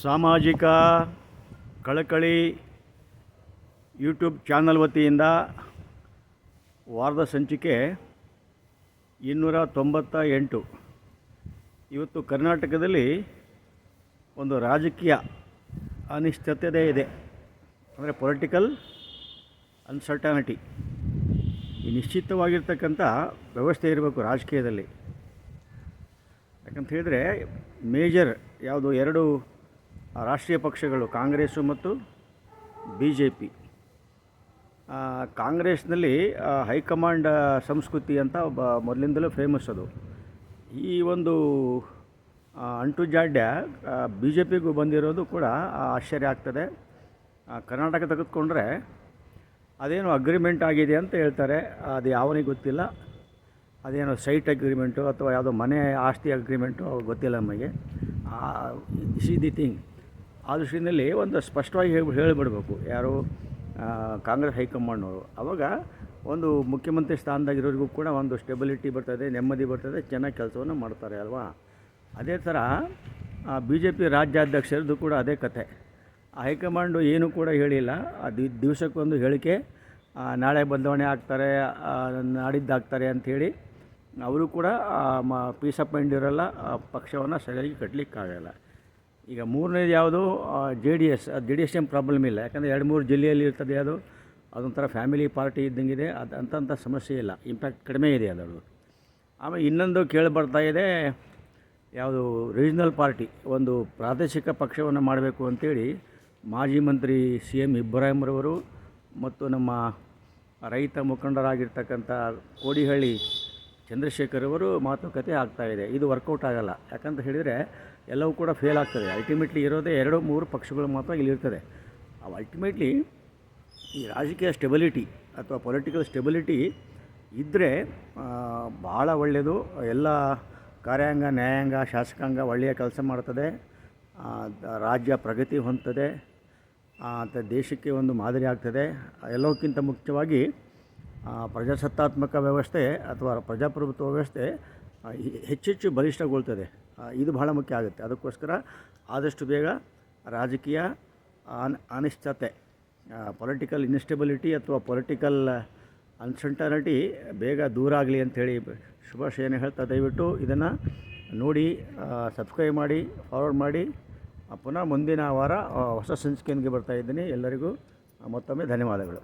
ಸಾಮಾಜಿಕ ಕಳಕಳಿ YouTube channel ವತಿಯಿಂದ ವಾರದ ಸಂಚಿಕೆ 298. ಇವತ್ತು ಕರ್ನಾಟಕದಲ್ಲಿ ಒಂದು ರಾಜಕೀಯ ಅನಿಶ್ಚಿತತೆ ಇದೆ, ಅಂದರೆ ಪೊಲಿಟಿಕಲ್ ಅನ್ಸರ್ಟನಿಟಿ. ಈ ನಿಶ್ಚಿತವಾಗಿರ್ತಕ್ಕಂಥ ವ್ಯವಸ್ಥೆ ಇರಬೇಕು ರಾಜಕೀಯದಲ್ಲಿ. ಯಾಕಂತ ಹೇಳಿದರೆ ಮೇಜರ್ ಯಾವುದು, ಎರಡು ರಾಷ್ಟ್ರೀಯ ಪಕ್ಷಗಳು, ಕಾಂಗ್ರೆಸ್ಸು ಮತ್ತು BJP. ಕಾಂಗ್ರೆಸ್ನಲ್ಲಿ ಹೈಕಮಾಂಡ್ ಸಂಸ್ಕೃತಿ ಅಂತ ಮೊದಲಿಂದಲೂ ಫೇಮಸ್ ಅದು. ಈ ಒಂದು ಅಂಟುಜಾಡ್ಯ BJPಗೂ ಬಂದಿರೋದು ಕೂಡ ಆಶ್ಚರ್ಯ ಆಗ್ತದೆ. ಕರ್ನಾಟಕ ತೆಗೆದುಕೊಂಡ್ರೆ ಅದೇನು ಅಗ್ರಿಮೆಂಟ್ ಆಗಿದೆ ಅಂತ ಹೇಳ್ತಾರೆ, ಅದು ಯಾವನಿಗೆ ಗೊತ್ತಿಲ್ಲ. ಅದೇನೋ ಸೈಟ್ ಅಗ್ರಿಮೆಂಟು ಅಥವಾ ಯಾವುದೋ ಮನೆ ಆಸ್ತಿ ಅಗ್ರಿಮೆಂಟು ಗೊತ್ತಿಲ್ಲ ನಮಗೆ. See the thing. ಆ ದೃಷ್ಟಿಯಲ್ಲಿ ಒಂದು ಸ್ಪಷ್ಟವಾಗಿ ಹೇಳಿಬಿಡ್ಬೇಕು ಯಾರು, ಕಾಂಗ್ರೆಸ್ ಹೈಕಮಾಂಡ್ನವರು. ಆವಾಗ ಒಂದು ಮುಖ್ಯಮಂತ್ರಿ ಸ್ಥಾನದಾಗಿರೋರಿಗೂ ಕೂಡ ಒಂದು ಸ್ಟೆಬಿಲಿಟಿ ಬರ್ತದೆ, ನೆಮ್ಮದಿ ಬರ್ತದೆ, ಚೆನ್ನಾಗಿ ಕೆಲಸವನ್ನು ಮಾಡ್ತಾರೆ ಅಲ್ವಾ. ಅದೇ ಥರ BJP ರಾಜ್ಯಾಧ್ಯಕ್ಷರದ್ದು ಕೂಡ ಅದೇ ಕತೆ. ಹೈಕಮಾಂಡು ಏನೂ ಕೂಡ ಹೇಳಿಲ್ಲ. ಅದು ದಿವಸಕ್ಕೊಂದು ಹೇಳಿಕೆ, ನಾಳೆ ಬದಲಾವಣೆ ಆಗ್ತಾರೆ, ನಾಡಿದ್ದಾಗ್ತಾರೆ ಅಂಥೇಳಿ ಅವರು ಕೂಡ ಪೀಸ್ ಆಫ್ ಮೈಂಡ್ ಇರೋಲ್ಲ, ಪಕ್ಷವನ್ನು ಸರಿಯಾಗಿ ಕಟ್ಟಲಿಕ್ಕಾಗಲ್ಲ. ಈಗ ಮೂರನೇದು ಯಾವುದು, JDS ಏನು ಪ್ರಾಬ್ಲಮ್ ಇಲ್ಲ, ಯಾಕಂದರೆ 2-3 ಜಿಲ್ಲೆಯಲ್ಲಿ ಇರ್ತದೆ. ಅದೊಂಥರ ಫ್ಯಾಮಿಲಿ ಪಾರ್ಟಿ ಇದ್ದಂಗಿದೆ. ಅದು ಅಂಥ ಸಮಸ್ಯೆ ಇಲ್ಲ, ಇಂಪ್ಯಾಕ್ಟ್ ಕಡಿಮೆ ಇದೆ ಅದರದ್ದು. ಆಮೇಲೆ ಇನ್ನೊಂದು ಕೇಳಿಬರ್ತಾಯಿದೆ, ಯಾವುದು ರೀಜ್ನಲ್ ಪಾರ್ಟಿ, ಒಂದು ಪ್ರಾದೇಶಿಕ ಪಕ್ಷವನ್ನು ಮಾಡಬೇಕು ಅಂತೇಳಿ ಮಾಜಿ ಮಂತ್ರಿ CM ಇಬ್ರಾಹಿಂರವರು ಮತ್ತು ನಮ್ಮ ರೈತ ಮುಖಂಡರಾಗಿರ್ತಕ್ಕಂಥ ಕೋಡಿಹಳ್ಳಿ ಚಂದ್ರಶೇಖರ್ ಅವರು ಮಾತುಕತೆ ಆಗ್ತಾಯಿದೆ. ಇದು ವರ್ಕೌಟ್ ಆಗೋಲ್ಲ. ಯಾಕಂತ ಹೇಳಿದರೆ ಎಲ್ಲವೂ ಕೂಡ ಫೇಲ್ ಆಗ್ತದೆ. ಅಲ್ಟಿಮೇಟ್ಲಿ ಇರೋದೇ 2-3 ಪಕ್ಷಗಳು ಮಾತ್ರ ಇಲ್ಲಿರ್ತದೆ. ಅವು ಅಲ್ಟಿಮೇಟ್ಲಿ ಈ ರಾಜಕೀಯ ಸ್ಟೆಬಿಲಿಟಿ ಅಥವಾ ಪೊಲಿಟಿಕಲ್ ಸ್ಟೆಬಿಲಿಟಿ ಇದ್ದರೆ ಭಾಳ ಒಳ್ಳೆಯದು. ಎಲ್ಲ ಕಾರ್ಯಾಂಗ, ನ್ಯಾಯಾಂಗ, ಶಾಸಕಾಂಗ ಒಳ್ಳೆಯ ಕೆಲಸ ಮಾಡ್ತದೆ, ರಾಜ್ಯ ಪ್ರಗತಿ ಹೊಂದ್ತದೆ, ಮತ್ತು ದೇಶಕ್ಕೆ ಒಂದು ಮಾದರಿ ಆಗ್ತದೆ. ಎಲ್ಲಕ್ಕಿಂತ ಮುಖ್ಯವಾಗಿ ಪ್ರಜಾಸತ್ತಾತ್ಮಕ ವ್ಯವಸ್ಥೆ ಅಥವಾ ಪ್ರಜಾಪ್ರಭುತ್ವ ವ್ಯವಸ್ಥೆ ಹೆಚ್ಚೆಚ್ಚು ಬಲಿಷ್ಠಗೊಳ್ತದೆ. ಇದು ಬಹಳ ಮುಖ್ಯ ಆಗುತ್ತೆ. ಅದಕ್ಕೋಸ್ಕರ ಆದಷ್ಟು ಬೇಗ ರಾಜಕೀಯ ಅನಿಶ್ಚಿತತೆ, ಪೊಲಿಟಿಕಲ್ ಇನ್ಸ್ಟೆಬಿಲಿಟಿ ಅಥವಾ ಪೊಲಿಟಿಕಲ್ ಅನ್ಸರ್ಟನಿಟಿ ಬೇಗ ದೂರ ಆಗಲಿ ಅಂಥೇಳಿ ಶುಭಾಶಯನ ಹೇಳ್ತಾ, ದಯವಿಟ್ಟು ಇದನ್ನು ನೋಡಿ ಸಬ್ಸ್ಕ್ರೈಬ್ ಮಾಡಿ, ಫಾರ್ವರ್ಡ್ ಮಾಡಿ. ಪುನಃ ಮುಂದಿನ ವಾರ ಹೊಸ ಸಂಚಿಕೆಗೆ ಬರ್ತಾಯಿದ್ದೀನಿ. ಎಲ್ಲರಿಗೂ ಮತ್ತೊಮ್ಮೆ ಧನ್ಯವಾದಗಳು.